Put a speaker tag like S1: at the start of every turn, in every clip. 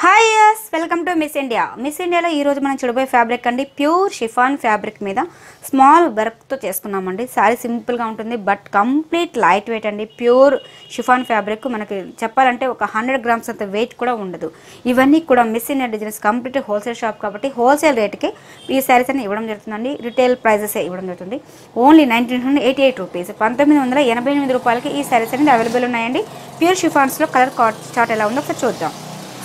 S1: Hi yes welcome to miss India. Miss ఇండియాలో ఈరోజు మనం చూడబోయే ఫ్యాబ్రిక్ అండి ప్యూర్ షిఫాన్ ఫ్యాబ్రిక్ మీద స్మాల్ వర్క్తో చేసుకున్నామండి. శారీ సింపుల్గా ఉంటుంది బట్ కంప్లీట్ లైట్ వెయిట్ అండి. ప్యూర్ షిఫాన్ ఫ్యాబ్రిక్ మనకి చెప్పాలంటే ఒక 100 గ్రామ్స్ అంత వెయిట్ కూడా ఉండదు. ఇవన్నీ కూడా miss India designs complete wholesale shop కాబట్టి హోల్సేల్ రేట్కి ఈ శారీస్ అన్ని ఇవ్వడం జరుగుతుందండి. రిటైల్ ప్రైజెస్ ఇవ్వడం జరుగుతుంది. ఓన్లీ 1988 రూపీస్, 1988 రూపాయలకి ఈ శారీస్ అనేది అవైలబుల్ ఉన్నాయండి. ప్యూర్ షిఫాన్స్లో కలర్ చార్ట్ ఎలా ఉందో ఒకసారి చూద్దాం.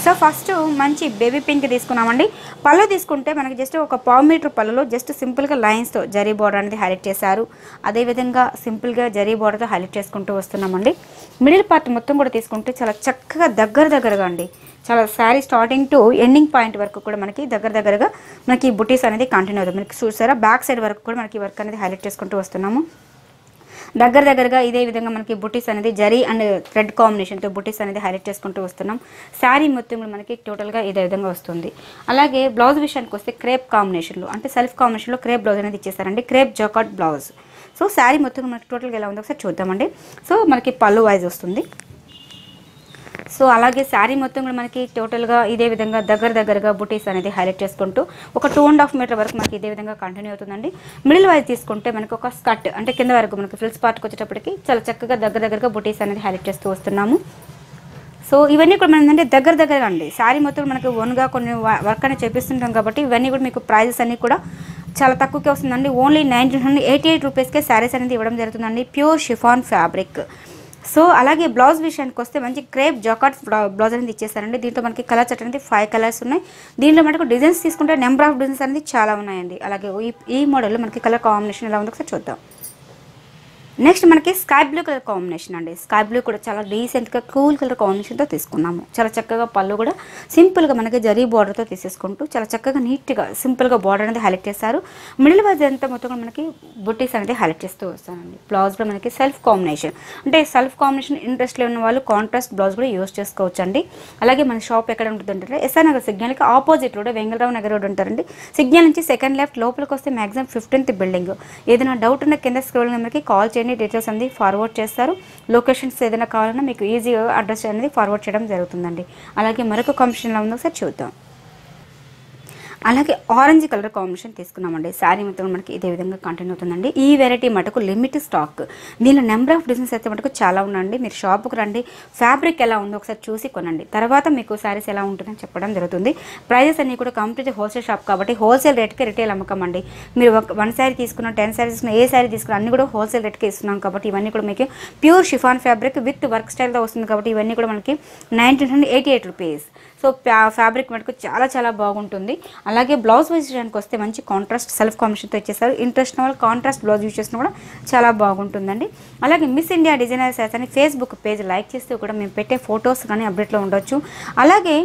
S1: సో ఫస్ట్ మంచి బేబీ పింక్ తీసుకున్నామండి. పళ్ళు తీసుకుంటే మనకి జస్ట్ ఒక పావు మీటర్ పళ్ళులో జస్ట్ సింపుల్గా లైన్స్తో జరీ బోర్డర్ అనేది హైలైట్ చేశారు. అదేవిధంగా సింపుల్గా జరీ బోర్డర్తో హైలైట్ చేసుకుంటూ వస్తున్నామండి. మిడిల్ పార్ట్ మొత్తం కూడా తీసుకుంటే చాలా చక్కగా దగ్గరగా అండి. చాలా sari starting to ending point వరకు కూడా మనకి దగ్గరగా మనకి బుటీస్ అనేది కంటిన్యూ అవుతుంది. మనకి చూసారా బ్యాక్ సైడ్ వరకు కూడా మనకి వర్క్ అనేది హైలైట్ చేసుకుంటూ వస్తున్నాము. దగ్గరగా ఇదే విధంగా మనకి బుటీస్ అనేది జరీ అండ్ థ్రెడ్ కాంబినేషన్తో బుటీస్ అనేది హైలైట్ చేసుకుంటూ వస్తున్నాం. శారీ మొత్తం కూడా మనకి టోటల్గా ఇదే విధంగా వస్తుంది. అలాగే బ్లౌజ్ విషయానికి వస్తే క్రేప్ కాంబినేషన్లో అంటే సెల్ఫ్ కాంబినేషన్లో క్రేప్ బ్లౌజ్ అనేది ఇచ్చేస్తారండి. Crepe జాకాట్ blouse. సో శారీ మొత్తం మనకి టోటల్గా ఎలా ఉందో ఒకసారి చూద్దామండి. సో మనకి పళ్ళు వైజ్ వస్తుంది. సో అలాగే శారీ మొత్తం కూడా మనకి టోటల్గా ఇదే విధంగా దగ్గరగా బుటీస్ అనేది హైలైట్ చేసుకుంటూ ఒక 2.5 మీటర్ వరకు మనకి ఇదే విధంగా కంటిన్యూ అవుతుందండి. మిడిల్ వైజ్ తీసుకుంటే మనకి ఒక స్కర్ట్ అంటే కింద వరకు మనకి ఫ్రిల్స్ పార్ట్కి వచ్చేటప్పటికి చాలా చక్కగా దగ్గరగా బుటీస్ అనేది హైలైట్ చేస్తూ వస్తున్నాము. సో ఇవన్నీ కూడా మనం ఏంటంటే దగ్గరగా అండి. శారీ మొత్తం మనకి ఓన్గా కొన్ని వర్క్ అనేది చేపిస్తుంటాం కాబట్టి ఇవన్నీ కూడా మీకు ప్రైజెస్ అన్నీ కూడా చాలా తక్కువకే వస్తుందండి. ఓన్లీ 1988 రూపీస్కే శారీస్ అనేది ఇవ్వడం జరుగుతుందండి. Pure chiffon fabric. సో అలాగే బ్లౌజ్ విషయానికి వస్తే మంచి క్రేప్ జాకాట్ బ్లౌజ్ అనేది ఇచ్చేస్తారండి. దీంట్లో మనకి కలర్ చార్ట్ అనేది 5 కలర్స్ ఉన్నాయి. దీంట్లో మనకు డిజైన్స్ తీసుకుంటే నెంబర్ ఆఫ్ డిజైన్స్ అనేది చాలా ఉన్నాయండి. అలాగే ఈ మోడల్లో మనకి కలర్ కాంబినేషన్ ఎలా ఉందో ఒకసారి చూద్దాం. నెక్స్ట్ మనకి స్కై బ్లూ కలర్ కాంబినేషన్ అండి. స్కై బ్లూ కూడా చాలా డీసెంట్గా కూల్ కలర్ కాంబినేషన్తో తీసుకున్నాము. చాలా చక్కగా పళ్ళు కూడా సింపుల్గా మనకి జరీ బార్డర్తో తీసేసుకుంటూ చాలా చక్కగా నీట్గా సింపుల్గా బార్డర్ అనేది హైలైట్ చేస్తారు. మిడిల్ వైజ్ అంతా మొత్తం మనకి బుట్టీస్ అనేది హైలైట్ చేస్తూ వస్తానండి. బ్లౌజ్లో మనకి సెల్ఫ్ కాంబినేషన్ అంటే సెల్ఫ్ కాంబినేషన్ ఇంట్రెస్ట్లో ఉన్న వాళ్ళు కాంట్రాస్ట్ బ్లౌజ్ కూడా యూజ్ చేసుకోవచ్చు అండి. అలాగే మన షాప్ ఎక్కడ ఉంటుందంటే ఎస్ఆర్ నగర్ సిగ్నల్కి opposite road Vengalrao Nagar road ఉంటారండి. సిగ్నల్ నుంచి సెకండ్ లెఫ్ట్ లోపలికి వస్తే మ్యాక్సిమం 15th బిల్డింగ్. ఏదైనా డౌట్ ఉన్న కింద స్క్రోల్ నెంబర్కి కాల్ చేయండి. డీటెయిల్స్ అనేది ఫార్వర్డ్ చేస్తారు. లొకేషన్స్ ఏదైనా కావాలన్నా మీకు ఈజీగా అడ్రస్ అనేది ఫార్వర్డ్ చేయడం జరుగుతుందండి. అలాగే మరొక కాంబినేషన్లో ఉందో ఒకసారి చూద్దాం. అలాగే ఆరెంజ్ కలర్ కాంబినేషన్ తీసుకున్నామండి. శారీ మొత్తం మనకి ఇదే విధంగా కంటిన్యూ అవుతుందండి. ఈ వెరైటీ మటుకు లిమిట్ స్టాక్. దీనిలో నెంబర్ ఆఫ్ డిజైన్స్ అయితే మటుకు చాలా ఉందండి. మీరు షాప్కి రండి, ఫ్యాబ్రిక్ ఎలా ఉందో ఒకసారి చూసి కొనండి. తర్వాత మీకు శారీస్ ఎలా ఉంటుందని చెప్పడం జరుగుతుంది. ప్రైజెస్ అన్నీ కూడా కంప్లీట్ హోల్సేల్ షాప్ కాబట్టి హోల్సేల్ రేట్కి రిటైల్ అమ్మకం అండి. మీరు 1 శారీ తీసుకున్న 10 శారీస్ తీసుకున్న ఏ శారీ తీసుకున్న అన్ని కూడా హోల్సేల్ రేట్కి ఇస్తున్నాం కాబట్టి ఇవన్నీ కూడా మీకు pure chiffon fabric with work స్టైల్తో వస్తుంది కాబట్టి ఇవన్నీ కూడా మనకి 1988 రూపీస్. సో ఫ్యాబ్రిక్ మటుకు చాలా బాగుంటుంది. అలాగే బ్లౌజ్ విషయానికి వస్తే మంచి కాంట్రాస్ట్ సెల్ఫ్ కాంబినేషన్తో ఇచ్చేస్తారు. ఇంట్రెస్ట్ వాళ్ళు కాంట్రాస్ట్ బ్లౌజ్ యూజ్ చేసినా కూడా చాలా బాగుంటుందండి. అలాగే మిస్ ఇండియా డిజైనర్స్ అని ఫేస్బుక్ పేజ్ లైక్ చేస్తే కూడా మేము పెట్టే ఫొటోస్ కానీ అప్డేట్లో ఉండొచ్చు. అలాగే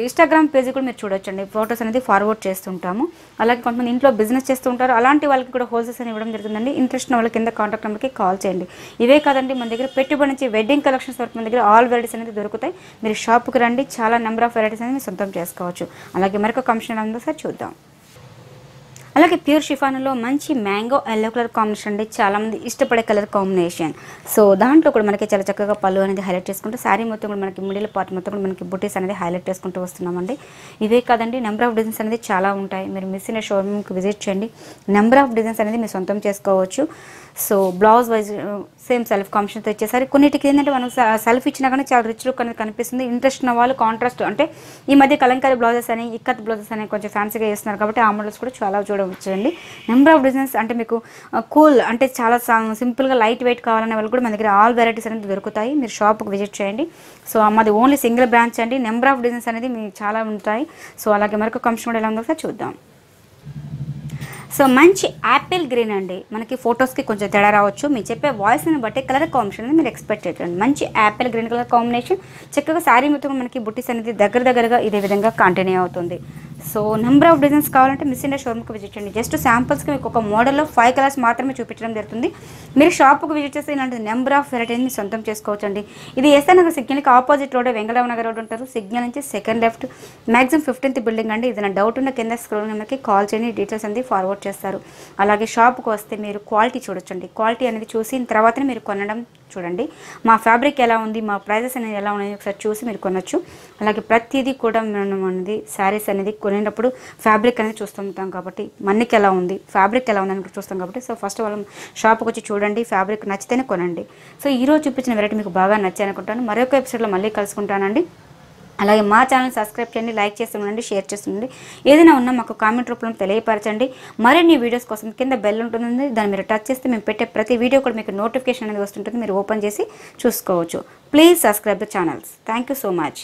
S1: ఇన్స్టాగ్రామ్ పేజ్ కూడా మీరు చూడొచ్చు అండి. ఫొటోస్ అనేది ఫార్వర్డ్ చేస్తుంటాము. అలాగే కొంతమంది ఇంట్లో బిజినెస్ చేస్తూ ఉంటారు. అలాంటి వాళ్ళకి కూడా హోల్సేల్స్ అని ఇవ్వడం జరుగుతుందండి. ఇంట్రెస్ట్ ఉన్న వాళ్ళ కింద కాంటాక్ట్ నెంబర్కి కాల్ చేయండి. ఇవే కాదండి మన దగ్గర పెట్టుబడి నుంచి వెడ్డింగ్ కలెక్షన్స్ వరకు మన దగ్గర ఆల్ వెరైటీస్ అనేది దొరుకుతాయి. మీరు షాప్కి రండి, చాలా నెంబర్ ఆఫ్ వెరైటీస్ అనేది మీరు సొంతం చేసుకోవచ్చు. అలాగే మరొక కమిషన్ ఉందో సార్ చూద్దాం. అలాగే ప్యూర్ షిఫాన్లో మంచి మ్యాంగో ఎల్లో కలర్ కాంబినేషన్ అండి. చాలామంది ఇష్టపడే కలర్ కాంబినేషన్. సో దాంట్లో కూడా మనకి చాలా చక్కగా పళ్ళు అనేది హైలైట్ చేసుకుంటూ శారీ మొత్తం కూడా మనకి మిడిల్ పార్ట్ మొత్తం కూడా మనకి బుటీస్ అనేది హైలైట్ చేసుకుంటూ వస్తున్నామండి. ఇవే కాదండి నెంబర్ ఆఫ్ డిజైన్స్ అనేది చాలా ఉంటాయి. మీరు మిస్ అయిన షోరూమ్కి విజిట్ చేయండి. నెంబర్ ఆఫ్ డిజైన్స్ అనేది మీరు సొంతం చేసుకోవచ్చు. So blouse wise same self కాంబినేషన్తో ఇచ్చేసరి కొన్నిటికి ఏంటంటే మనం సెల్ఫ్ ఇచ్చినా కానీ చాలా రిచ్ లుక్ అనేది కనిపిస్తుంది. ఇంట్రెస్ట్ ఉన్న వాళ్ళు కాంట్రాస్ట్ అంటే ఈ మధ్య కలంకారీ బ్లౌజెస్ అని ఇక్కత్ బ్లౌజెస్ అని కొంచెం ఫ్యాన్సీగా చేస్తున్నారు కాబట్టి ఆ మోడల్స్ కూడా చాలా చూడవచ్చండి. నెంబర్ ఆఫ్ డిజైన్స్ అంటే మీకు కూల్ అంటే చాలా సింపుల్గా లైట్ వెయిట్ కావాలనే వాళ్ళు కూడా మన దగ్గర ఆల్ వెరైటీస్ అనేది దొరుకుతాయి. మీరు షాప్కి విజిట్ చేయండి. సో మాది ఓన్లీ సింగిల్ బ్రాంచ్ అండి. నెంబర్ ఆఫ్ డిజైన్స్ అనేది మీకు చాలా ఉంటాయి. సో అలాగే మరొక కమిషన్ కూడా ఎలా ఉందో ఒకసారి చూద్దాం. సో మంచి యాపిల్ గ్రీన్ అండి. మనకి ఫొటోస్కి కొంచెం తేడా రావచ్చు. మీరు చెప్పే వాయిస్ని బట్టి కలర్ కాంబినేషన్ అనేది మీరు ఎక్స్పెక్ట్ చేయండి. మంచి యాపిల్ గ్రీన్ కలర్ కాంబినేషన్ చక్కగా శారీ మొత్తం మనకి బుట్టీస్ అనేది దగ్గరగా ఇదే విధంగా కంటిన్యూ అవుతుంది. సో నెంబర్ ఆఫ్ డిజైన్స్ కావాలంటే మిస్ ఇండియా షోరూమ్కి విజిట్ చేయండి. జస్ట్ శాంపుల్స్కి మీకు ఒక మోడల్లో 5 కలర్స్ మాత్రమే చూపించడం జరుగుతుంది. మీరు షాప్కి విజిట్ చేస్తే ఇలాంటి నెంబర్ ఆఫ్ వెరైటీని మీరు సొంతం చేసుకోవచ్చు అండి. ఇది ఎస్ఆర్ నగర్ సిగ్నల్కి opposite road Vengalrao Nagar road ఉంటారు. సిగ్నల్ నుంచి second left maximum 15th building అండి. ఏదైనా డౌట్ ఉన్న కింద స్క్రోల్ నెంబర్కి కాల్ చేయండి. డీటెయిల్స్ అనేది ఫార్వర్డ్ చేస్తారు. అలాగే షాప్కి వస్తే మీరు క్వాలిటీ చూడొచ్చండి. క్వాలిటీ అనేది చూసిన తర్వాతనే మీరు కొనడం చూడండి మా ఫ్యాబ్రిక్ ఎలా ఉంది, మా ప్రైజెస్ అనేది ఎలా ఉన్నాయి ఒకసారి చూసి మీరు కొనొచ్చు. అలాగే ప్రతిదీ కూడా మనం అనేది శారీస్ అనేది కొనేటప్పుడు ఫ్యాబ్రిక్ అనేది చూస్తుంటాం కాబట్టి మన్నికి ఎలా ఉంది, ఫ్యాబ్రిక్ ఎలా ఉంది అని చూస్తాం కాబట్టి సో ఫస్ట్ వాళ్ళం షాప్కి వచ్చి చూడండి, ఫ్యాబ్రిక్ నచ్చితేనే కొనండి. సో ఈరోజు చూపించిన వెరైటీ మీకు బాగా నచ్చాయి అనుకుంటాను. మరొక ఎపిసోడ్లో మళ్ళీ కలుసుకుంటానండి. అలాగే మా ఛానల్ సబ్స్క్రైబ్ చేయండి, లైక్ చేస్తుండండి, షేర్ చేస్తుండండి. ఏదైనా ఉన్నా మాకు కామెంట్ రూపంలో తెలియపరచండి. మరిన్ని వీడియోస్ కోసం కింద బెల్ ఉంటుంది, దాన్ని మీరు టచ్ చేస్తే మేము పెట్టే ప్రతి వీడియో కూడా మీకు నోటిఫికేషన్ అనేది వస్తుంటుంది, మీరు ఓపెన్ చేసి చూసుకోవచ్చు. Please subscribe the channels. Thank you so much.